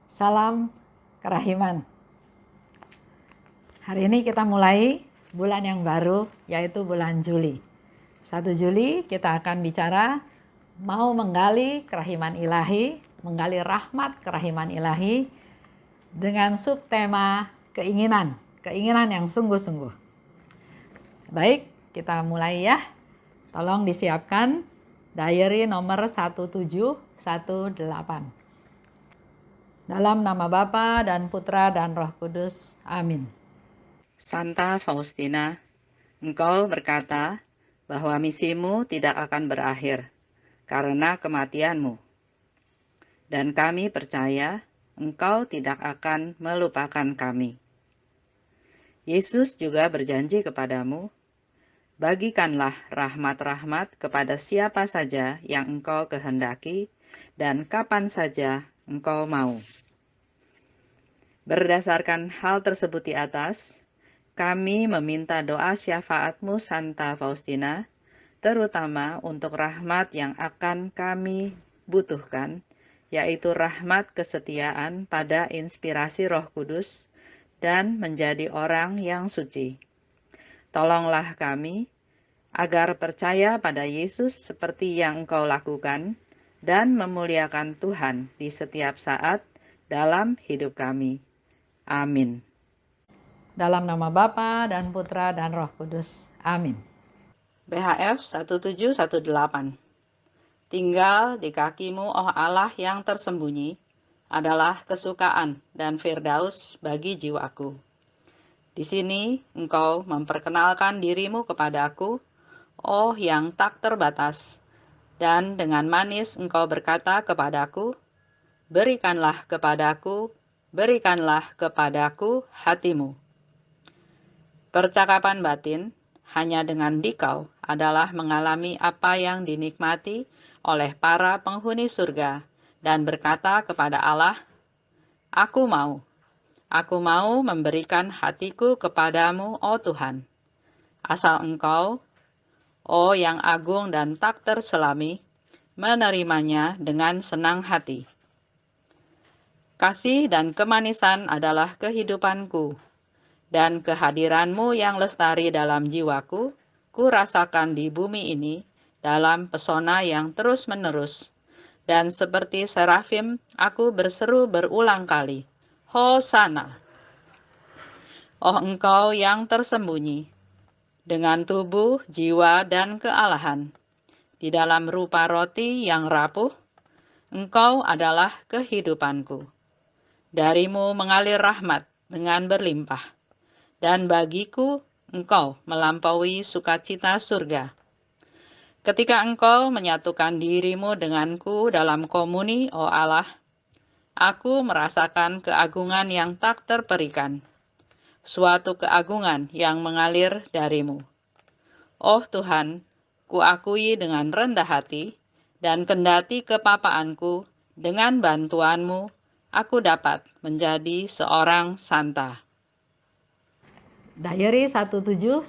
Salam kerahiman. Hari ini kita mulai bulan yang baru, yaitu bulan Juli. 1 Juli kita akan bicara mau menggali kerahiman ilahi, menggali rahmat kerahiman ilahi dengan subtema keinginan yang sungguh-sungguh. Baik, kita mulai ya. Tolong disiapkan diary nomor 1718. Dalam nama Bapa dan Putra dan Roh Kudus. Amin. Santa Faustina, engkau berkata bahwa misimu tidak akan berakhir karena kematianmu. Dan kami percaya engkau tidak akan melupakan kami. Yesus juga berjanji kepadamu, bagikanlah rahmat-rahmat kepada siapa saja yang engkau kehendaki dan kapan saja engkau mau. Berdasarkan hal tersebut di atas, kami meminta doa syafaatmu Santa Faustina, terutama untuk rahmat yang akan kami butuhkan, yaitu rahmat kesetiaan pada inspirasi Roh Kudus dan menjadi orang yang suci. Tolonglah kami agar percaya pada Yesus seperti yang Engkau lakukan dan memuliakan Tuhan di setiap saat dalam hidup kami. Amin. Dalam nama Bapa dan Putra dan Roh Kudus. Amin. BHF 1718. Tinggal di kakimu, oh Allah yang tersembunyi, adalah kesukaan dan firdaus bagi jiwaku. Di sini engkau memperkenalkan dirimu kepadaku, oh yang tak terbatas, dan dengan manis engkau berkata kepadaku, berikanlah kepadaku hatimu. Percakapan batin hanya dengan dikau adalah mengalami apa yang dinikmati oleh para penghuni surga dan berkata kepada Allah, Aku mau memberikan hatiku kepadamu, oh Tuhan. Asal engkau, oh yang agung dan tak terselami, menerimanya dengan senang hati. Kasih dan kemanisan adalah kehidupanku, dan kehadiranmu yang lestari dalam jiwaku, ku rasakan di bumi ini dalam pesona yang terus-menerus. Dan seperti serafim, aku berseru berulang kali, Hosana! Oh engkau yang tersembunyi, dengan tubuh, jiwa, dan kealahan, di dalam rupa roti yang rapuh, engkau adalah kehidupanku. Darimu mengalir rahmat dengan berlimpah. Dan bagiku, engkau melampaui sukacita surga. Ketika engkau menyatukan dirimu denganku dalam komuni, oh Allah, aku merasakan keagungan yang tak terperikan, suatu keagungan yang mengalir darimu. Oh Tuhan, kuakui dengan rendah hati, dan kendati kepapaanku, dengan bantuanmu, aku dapat menjadi seorang santa. Diary 1718.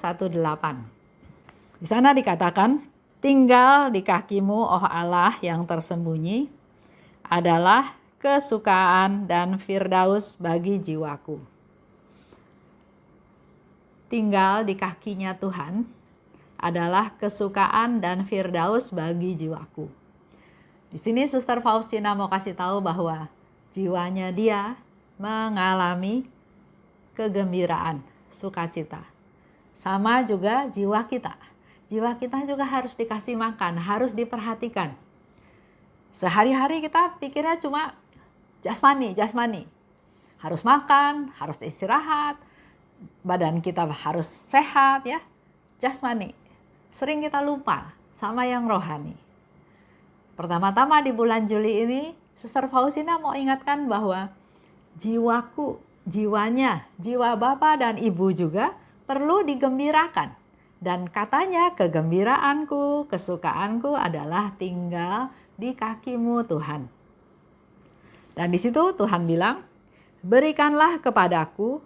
Di sana dikatakan, tinggal di kakimu, oh Allah yang tersembunyi, adalah kesukaan dan firdaus bagi jiwaku. Tinggal di kakinya Tuhan adalah kesukaan dan firdaus bagi jiwaku. Di sini Suster Faustina mau kasih tahu bahwa jiwanya dia mengalami kegembiraan, sukacita. Sama juga jiwa kita. Jiwa kita juga harus dikasih makan, harus diperhatikan. Sehari-hari kita pikirnya cuma jasmani. Harus makan, harus istirahat, badan kita harus sehat ya. Jasmani. Sering kita lupa sama yang rohani. Pertama-tama di bulan Juli ini, Suster Faustina mau ingatkan bahwa jiwa Bapa dan Ibu juga perlu digembirakan. Dan katanya kegembiraanku, kesukaanku adalah tinggal di kakimu Tuhan. Dan di situ Tuhan bilang, berikanlah kepadaku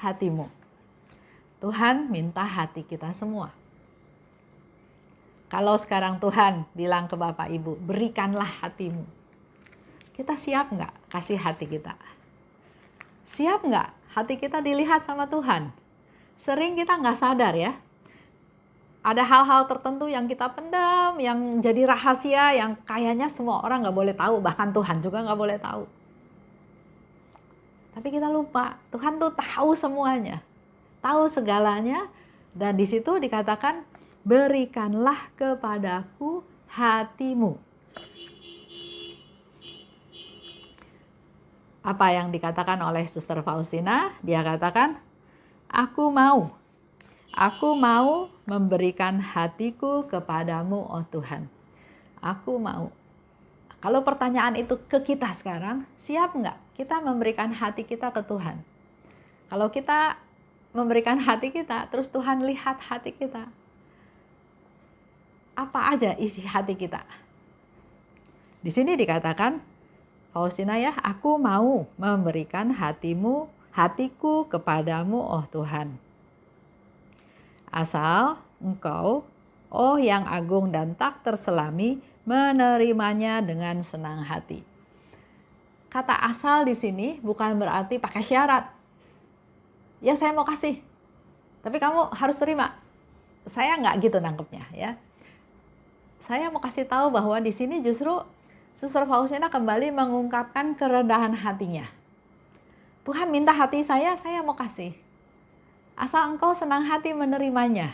hatimu. Tuhan minta hati kita semua. Kalau sekarang Tuhan bilang ke Bapak Ibu, berikanlah hatimu. Kita siap nggak kasih hati kita? Siap nggak hati kita dilihat sama Tuhan? Sering kita nggak sadar ya. Ada hal-hal tertentu yang kita pendam, yang jadi rahasia, yang kayaknya semua orang nggak boleh tahu, bahkan Tuhan juga nggak boleh tahu. Tapi kita lupa, Tuhan tuh tahu semuanya, tahu segalanya, dan di situ dikatakan, berikanlah kepadaku hatimu. Apa yang dikatakan oleh Suster Faustina? Dia katakan, aku mau memberikan hatiku kepadamu, oh Tuhan. Aku mau. Kalau pertanyaan itu ke kita sekarang, siap nggak kita memberikan hati kita ke Tuhan? Kalau kita memberikan hati kita, terus Tuhan lihat hati kita, apa aja isi hati kita? Di sini dikatakan, Faustina ya, aku mau memberikan hatiku kepadamu, oh Tuhan. Asal engkau, oh yang agung dan tak terselami, menerimanya dengan senang hati. Kata asal di sini bukan berarti pakai syarat. Ya saya mau kasih, tapi kamu harus terima. Saya nggak gitu nangkepnya ya. Saya mau kasih tahu bahwa di sini justru Suster Faustina kembali mengungkapkan kerendahan hatinya. Tuhan minta hati saya mau kasih. Asal engkau senang hati menerimanya.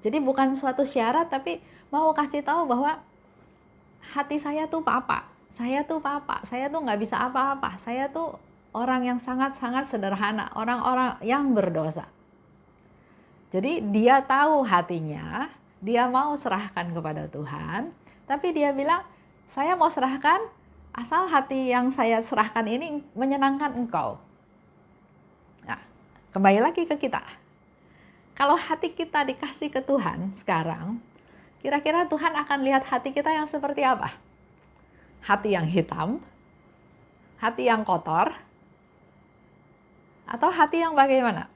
Jadi bukan suatu syarat, tapi mau kasih tahu bahwa hati saya tuh papa. Saya tuh nggak bisa apa-apa. Saya tuh orang yang sangat-sangat sederhana, orang-orang yang berdosa. Jadi dia tahu hatinya, dia mau serahkan kepada Tuhan, tapi dia bilang, saya mau serahkan asal hati yang saya serahkan ini menyenangkan engkau. Nah, kembali lagi ke kita. Kalau hati kita dikasih ke Tuhan sekarang, kira-kira Tuhan akan lihat hati kita yang seperti apa? Hati yang hitam? Hati yang kotor? Atau hati yang bagaimana?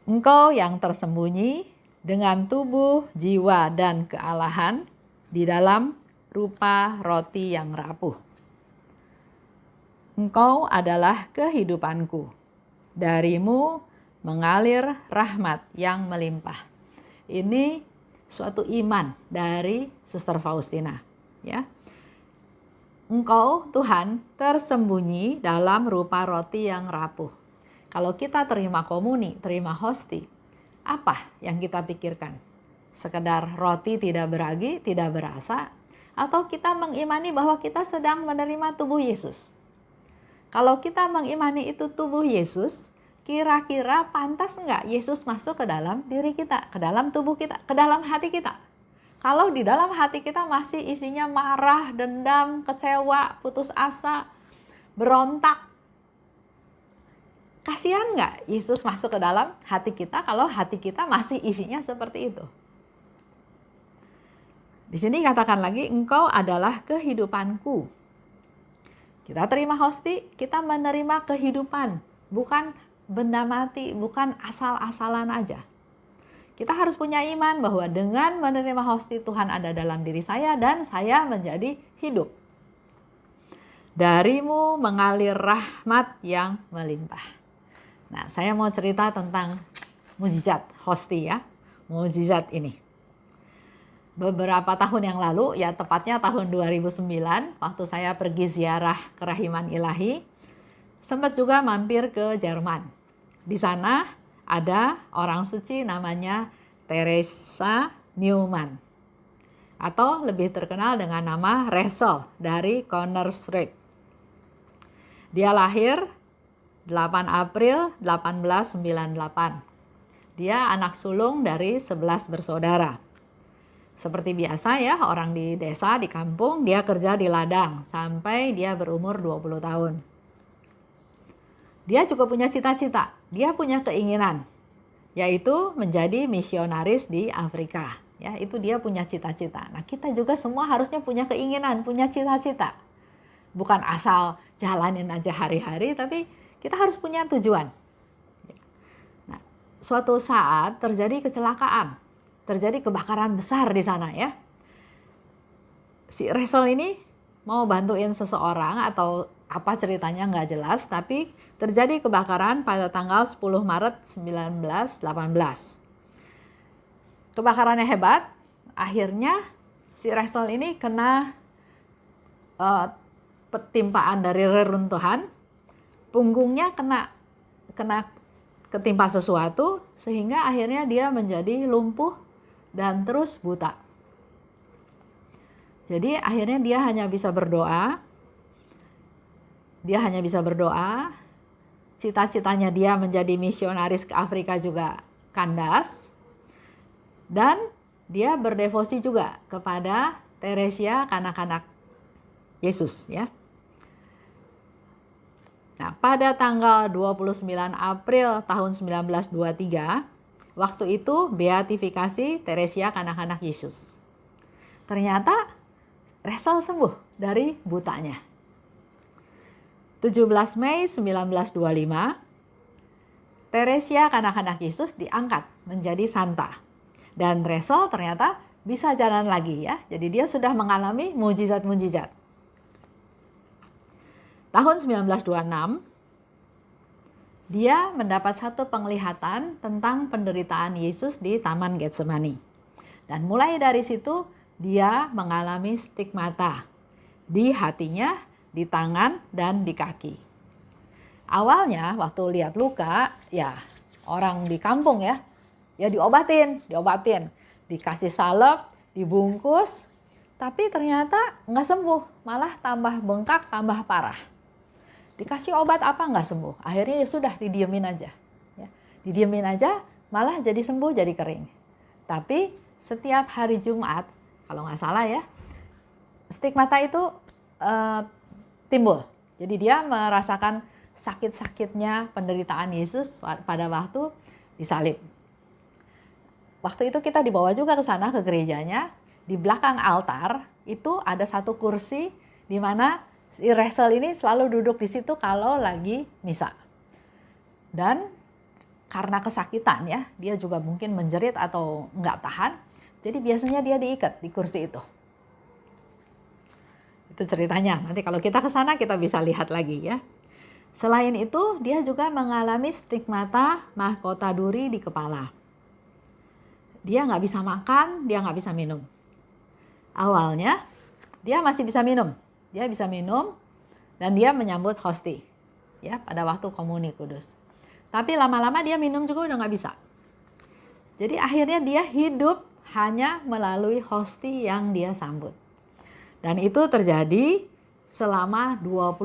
Engkau yang tersembunyi dengan tubuh, jiwa, dan kealahan di dalam rupa roti yang rapuh. Engkau adalah kehidupanku. Darimu mengalir rahmat yang melimpah. Ini suatu iman dari Suster Faustina, ya. Engkau Tuhan tersembunyi dalam rupa roti yang rapuh. Kalau kita terima komuni, terima hosti, apa yang kita pikirkan? Sekedar roti tidak beragi, tidak berasa, atau kita mengimani bahwa kita sedang menerima tubuh Yesus? Kalau kita mengimani itu tubuh Yesus, kira-kira pantas enggak Yesus masuk ke dalam diri kita, ke dalam tubuh kita, ke dalam hati kita? Kalau di dalam hati kita masih isinya marah, dendam, kecewa, putus asa, berontak, kasihan nggak Yesus masuk ke dalam hati kita kalau hati kita masih isinya seperti itu? Di sini katakan lagi, engkau adalah kehidupanku. Kita terima hosti, kita menerima kehidupan, bukan benda mati, bukan asal-asalan aja. Kita harus punya iman bahwa dengan menerima hosti Tuhan ada dalam diri saya dan saya menjadi hidup. Darimu mengalir rahmat yang melimpah. Nah, saya mau cerita tentang mukjizat hosti ya, mukjizat ini. Beberapa tahun yang lalu, ya tepatnya tahun 2009, waktu saya pergi ziarah kerahiman ilahi, sempat juga mampir ke Jerman. Di sana ada orang suci namanya Teresa Neumann, atau lebih terkenal dengan nama Rachel dari Konnersreuth. Dia lahir 8 April 1898. Dia anak sulung dari 11 bersaudara. Seperti biasa ya, orang di desa, di kampung, dia kerja di ladang sampai dia berumur 20 tahun. Dia juga punya cita-cita, dia punya keinginan, yaitu menjadi misionaris di Afrika. Ya, itu dia punya cita-cita. Nah, kita juga semua harusnya punya keinginan, punya cita-cita. Bukan asal jalanin aja hari-hari, tapi kita harus punya tujuan. Nah, suatu saat terjadi kecelakaan, terjadi kebakaran besar di sana ya. si Resel ini mau bantuin seseorang atau apa ceritanya nggak jelas, tapi terjadi kebakaran pada tanggal 10 Maret 1918. Kebakarannya hebat, akhirnya si Resel ini kena petimpaan dari reruntuhan, punggungnya kena ketimpa sesuatu sehingga akhirnya dia menjadi lumpuh dan terus buta. Jadi akhirnya dia hanya bisa berdoa. Cita-citanya dia menjadi misionaris ke Afrika juga kandas. Dan dia berdevosi juga kepada Teresia, kanak-kanak Yesus, ya. Nah, pada tanggal 29 April tahun 1923, waktu itu beatifikasi Teresia, kanak-kanak Yesus. Ternyata Resel sembuh dari butanya. 17 Mei 1925, Teresia, kanak-kanak Yesus diangkat menjadi santa. Dan Resel ternyata bisa jalan lagi, ya. Jadi dia sudah mengalami mujizat-mujizat. Tahun 1926, dia mendapat satu penglihatan tentang penderitaan Yesus di Taman Getsemani. Dan mulai dari situ dia mengalami stigmata di hatinya, di tangan, dan di kaki. Awalnya waktu lihat luka, ya orang di kampung ya diobatin, dikasih salep, dibungkus, tapi ternyata nggak sembuh, malah tambah bengkak, tambah parah. Dikasih obat apa nggak sembuh, akhirnya ya sudah didiemin aja, ya. Didiemin aja, malah jadi sembuh, jadi kering. Tapi setiap hari Jumat, kalau nggak salah ya, stigmata itu timbul. Jadi dia merasakan sakit-sakitnya penderitaan Yesus pada waktu disalib. Waktu itu kita dibawa juga ke sana, ke gerejanya. Di belakang altar itu ada satu kursi di mana si Resel ini selalu duduk di situ kalau lagi misa. Dan karena kesakitan ya, dia juga mungkin menjerit atau nggak tahan. Jadi biasanya dia diikat di kursi itu. Itu ceritanya. Nanti kalau kita ke sana kita bisa lihat lagi ya. Selain itu, dia juga mengalami stigmata mahkota duri di kepala. Dia nggak bisa makan, dia nggak bisa minum. Awalnya dia masih bisa minum. Dia bisa minum dan dia menyambut hosti ya pada waktu komuni kudus. Tapi lama-lama dia minum juga udah nggak bisa. Jadi akhirnya dia hidup hanya melalui hosti yang dia sambut. Dan itu terjadi selama 25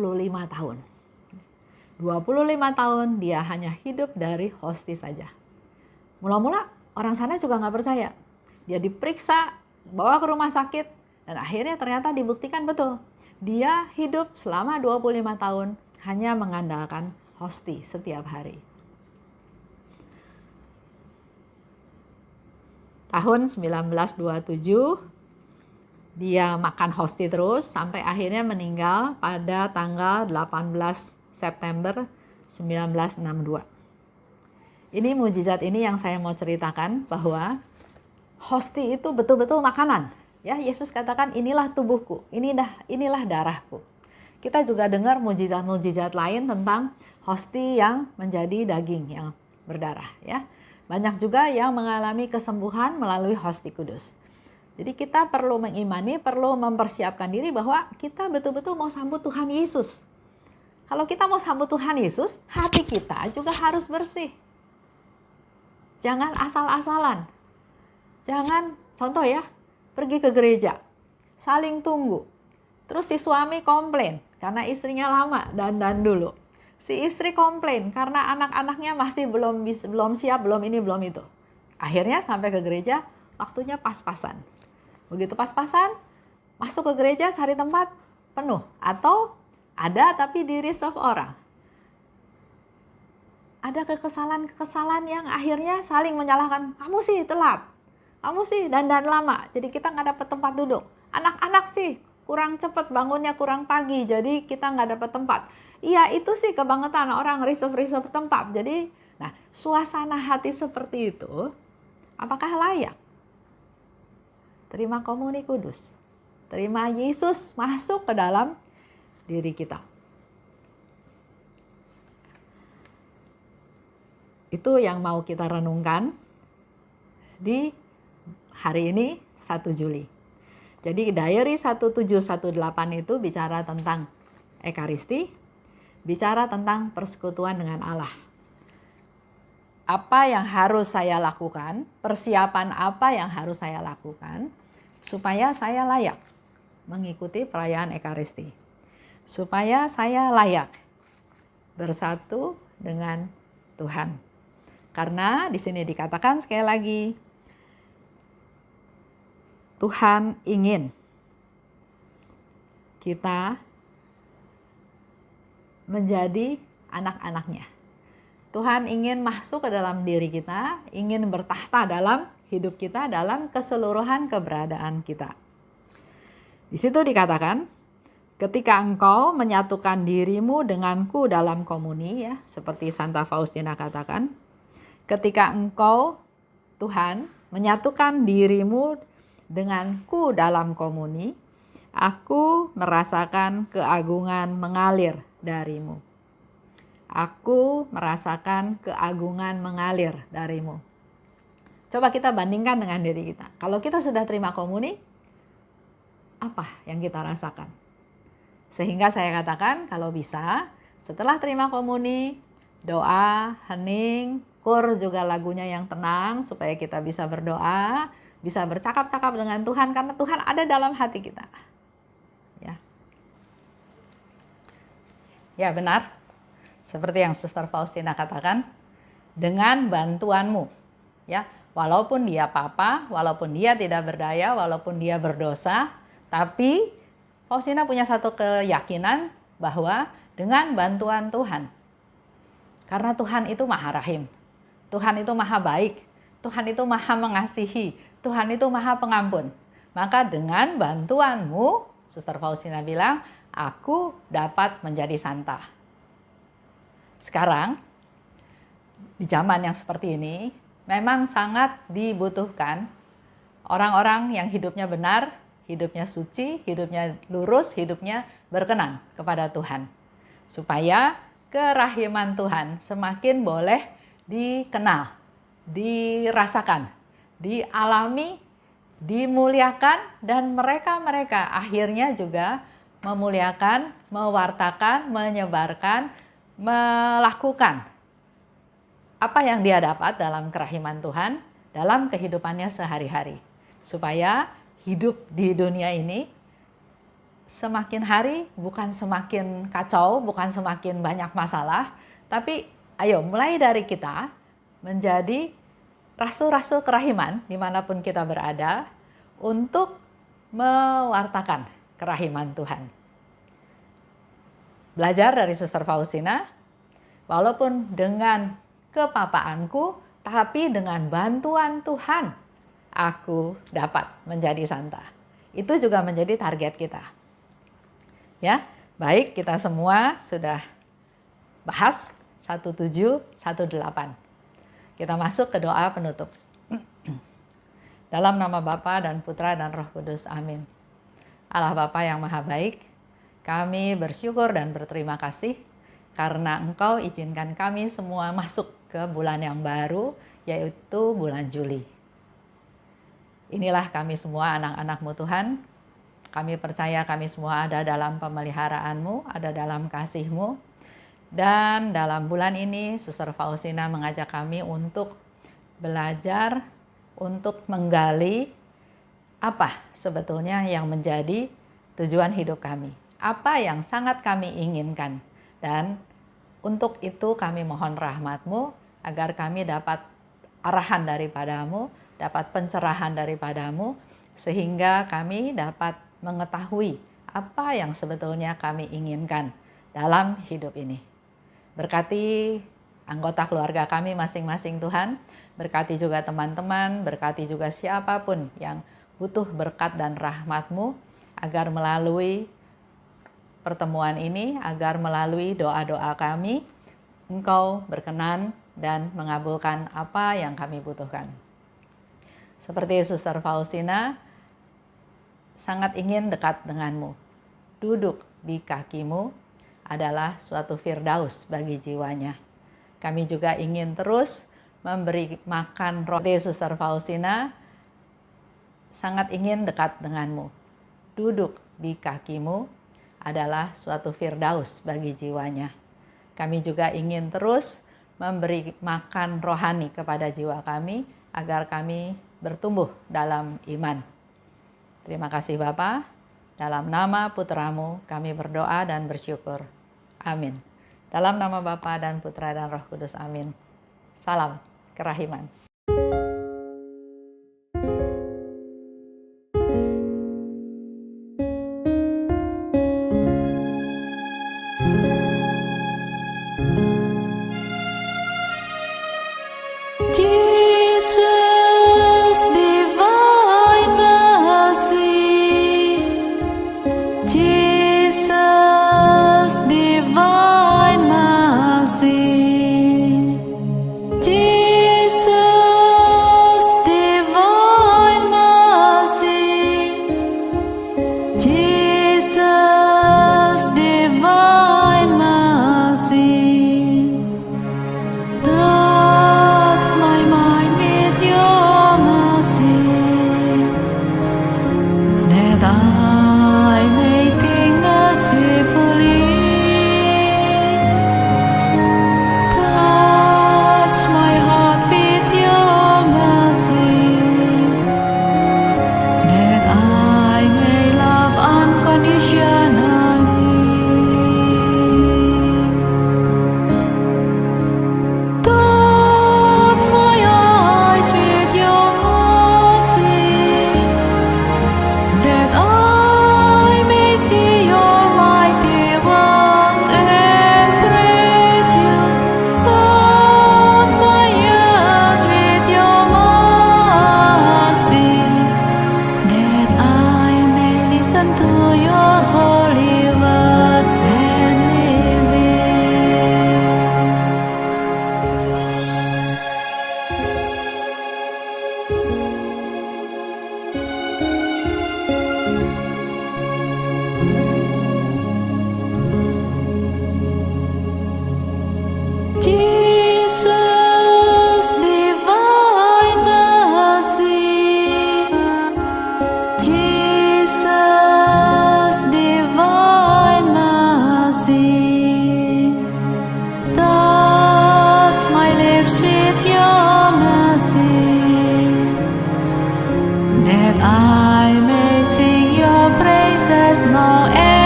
tahun. 25 tahun dia hanya hidup dari hosti saja. Mula-mula orang sana juga nggak percaya. Dia diperiksa, bawa ke rumah sakit, dan akhirnya ternyata dibuktikan betul. Dia hidup selama 25 tahun hanya mengandalkan hosti setiap hari. Tahun 1927, dia makan hosti terus sampai akhirnya meninggal pada tanggal 18 September 1962. Ini mujizat ini yang saya mau ceritakan bahwa hosti itu betul-betul makanan. Ya, Yesus katakan inilah tubuhku, inilah darahku. Kita juga dengar mujizat-mujizat lain tentang hosti yang menjadi daging yang berdarah. Ya, banyak juga yang mengalami kesembuhan melalui hosti kudus. Jadi kita perlu mengimani, perlu mempersiapkan diri bahwa kita betul-betul mau sambut Tuhan Yesus. Kalau kita mau sambut Tuhan Yesus, hati kita juga harus bersih. Jangan asal-asalan. Jangan, contoh ya, pergi ke gereja, saling tunggu. Terus si suami komplain karena istrinya lama dandan dulu. Si istri komplain karena anak-anaknya masih belum siap, belum ini, belum itu. Akhirnya sampai ke gereja, waktunya pas-pasan. Begitu pas-pasan, masuk ke gereja cari tempat penuh. Atau ada tapi di reserve orang. Ada kekesalan yang akhirnya saling menyalahkan. Kamu sih telat, kamu sih dandan lama, jadi kita nggak dapat tempat duduk. Anak-anak sih kurang cepat bangunnya, kurang pagi, jadi kita nggak dapat tempat. Iya, itu sih kebangetan orang reserve tempat. Jadi, nah, suasana hati seperti itu, apakah layak terima komuni kudus? terima Yesus masuk ke dalam diri kita. Itu yang mau kita renungkan di hari ini 1 Juli. Jadi diary 1718 itu bicara tentang Ekaristi, bicara tentang persekutuan dengan Allah. Apa yang harus saya lakukan, persiapan apa yang harus saya lakukan supaya saya layak mengikuti perayaan Ekaristi. Supaya saya layak bersatu dengan Tuhan. Karena di sini dikatakan sekali lagi, Tuhan ingin kita menjadi anak-anaknya. Tuhan ingin masuk ke dalam diri kita, ingin bertahta dalam hidup kita, dalam keseluruhan keberadaan kita. Di situ dikatakan, ketika engkau menyatukan dirimu denganku dalam komuni, ya, seperti Santa Faustina katakan, ketika engkau, Tuhan, menyatukan dirimu denganku dalam komuni, aku merasakan keagungan mengalir darimu. Aku merasakan keagungan mengalir darimu. Coba kita bandingkan dengan diri kita. Kalau kita sudah terima komuni, apa yang kita rasakan? Sehingga saya katakan kalau bisa, setelah terima komuni, doa, hening, kur juga lagunya yang tenang supaya kita bisa berdoa, bisa bercakap-cakap dengan Tuhan karena Tuhan ada dalam hati kita. Ya benar, seperti yang Suster Faustina katakan, dengan bantuanmu, ya, walaupun dia papa, walaupun dia tidak berdaya, walaupun dia berdosa, tapi Faustina punya satu keyakinan bahwa dengan bantuan Tuhan, karena Tuhan itu maha rahim, Tuhan itu maha baik, Tuhan itu maha mengasihi, Tuhan itu maha pengampun. Maka dengan bantuanmu, Suster Faustina bilang, aku dapat menjadi santa. Sekarang, di zaman yang seperti ini, memang sangat dibutuhkan orang-orang yang hidupnya benar, hidupnya suci, hidupnya lurus, hidupnya berkenan kepada Tuhan. Supaya kerahiman Tuhan semakin boleh dikenal, dirasakan, dialami, dimuliakan, dan mereka-mereka akhirnya juga memuliakan, mewartakan, menyebarkan, melakukan apa yang dia dapat dalam kerahiman Tuhan dalam kehidupannya sehari-hari. Supaya hidup di dunia ini semakin hari bukan semakin kacau, bukan semakin banyak masalah, tapi ayo mulai dari kita menjadi rasul-rasul kerahiman dimanapun kita berada untuk mewartakan kerahiman Tuhan. Belajar dari Suster Faustina, walaupun dengan kepapaanku, tapi dengan bantuan Tuhan, aku dapat menjadi santa. Itu juga menjadi target kita. Ya, baik, kita semua sudah bahas 1718. Kita masuk ke doa penutup. Dalam nama Bapa dan Putra dan Roh Kudus, amin. Allah Bapa yang maha baik, kami bersyukur dan berterima kasih karena Engkau izinkan kami semua masuk ke bulan yang baru, yaitu bulan Juli. Inilah kami semua anak-anak-Mu Tuhan. Kami percaya kami semua ada dalam pemeliharaan-Mu, ada dalam kasih-Mu. Dan dalam bulan ini, Suster Faustina mengajak kami untuk belajar, untuk menggali apa sebetulnya yang menjadi tujuan hidup kami. Apa yang sangat kami inginkan. Dan untuk itu kami mohon rahmat-Mu agar kami dapat arahan daripada-Mu, dapat pencerahan daripada-Mu, sehingga kami dapat mengetahui apa yang sebetulnya kami inginkan dalam hidup ini. Berkati anggota keluarga kami masing-masing Tuhan, berkati juga teman-teman, berkati juga siapapun yang butuh berkat dan rahmat-Mu, agar melalui pertemuan ini, agar melalui doa-doa kami, Engkau berkenan dan mengabulkan apa yang kami butuhkan. Seperti Suster Faustina, sangat ingin dekat denganmu. Duduk di kakimu adalah suatu firdaus bagi jiwanya. Kami juga ingin terus memberi makan roh. Suster Faustina sangat ingin dekat denganmu. Duduk di kakimu adalah suatu firdaus bagi jiwanya. Kami juga ingin terus memberi makan rohani kepada jiwa kami agar kami bertumbuh dalam iman. Terima kasih Bapa. Dalam nama Putramu kami berdoa dan bersyukur. Amin. Dalam nama Bapa dan Putra dan Roh Kudus. Amin. Salam kerahiman. That I may sing your praises now and